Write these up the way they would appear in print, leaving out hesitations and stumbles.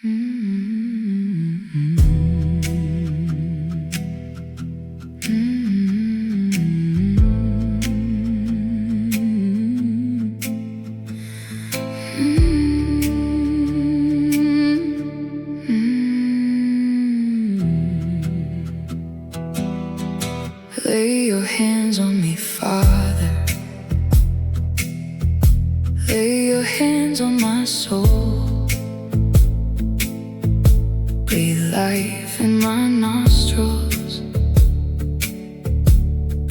Lay your hands on me, Father. Lay your hands on my soul. Breathe life in my nostrils.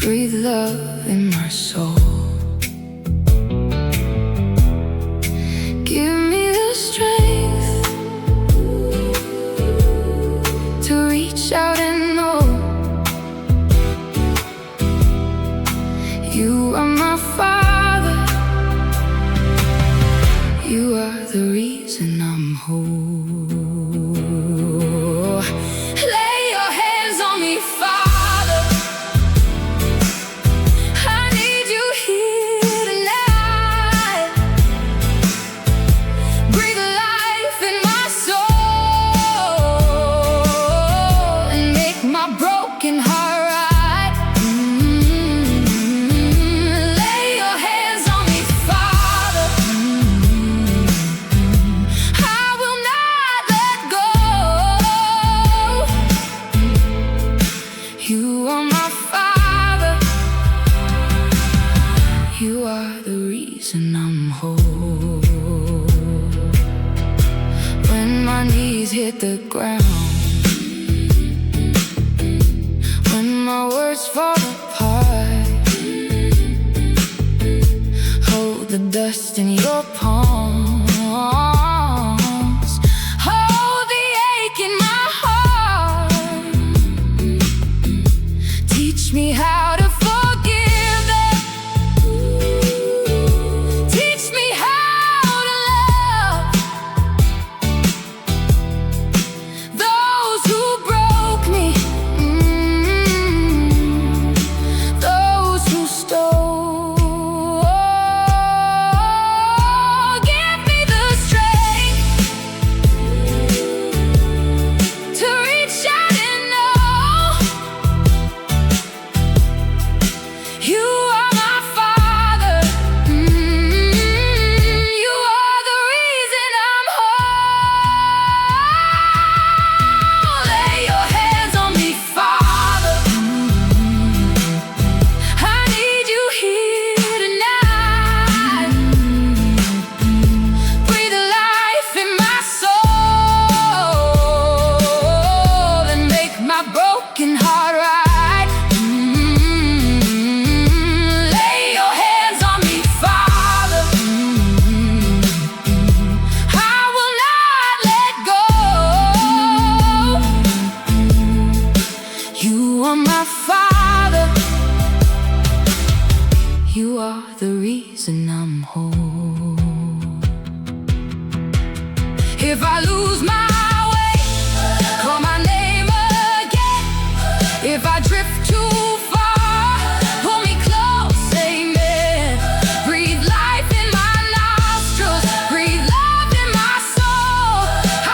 Breathe love in my soul. Give me the strength to reach out and know you are my Father. You are the reason I'm whole. Lay your hands on me, Father. I need you here tonight. Breathe life in my soul and make my broken heart right. Lay your hands on me, Father. I will not let go. You are my Father. You are the reason I'm whole. When my knees hit the ground, when my words fall apart, hold the dust in your palms. Hold the ache in my heart. Teach me how to forgive them. Teach me how to love those who broke me, those who stole. Give me the strength to reach out and know you are my Father. You are the reason I'm whole. Lay your hands on me, Father. I need you here tonight. Breathe life in my soul and make my broken heart right. Lay your hands on me, Father. I will not let go. You are my Father. You are the reason I'm whole. If I lose my way, call my name again. If I drift too far, pull me close, amen. Breathe life in my nostrils. Breathe love in my soul.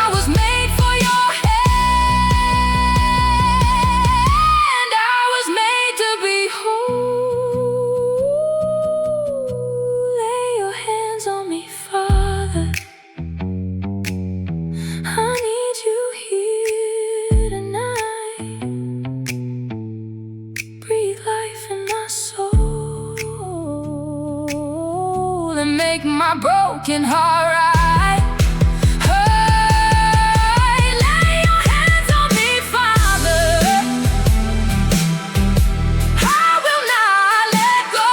I was made for your hand. I was made to be whole. Lay your hands on me, Father. I need you here tonight. Breathe life in my soul and make my broken heart right. Hey, lay your hands on me, Father. I will not let go.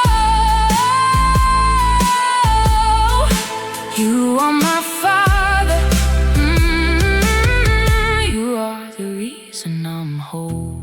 You are my Father. You are the reason I'm whole.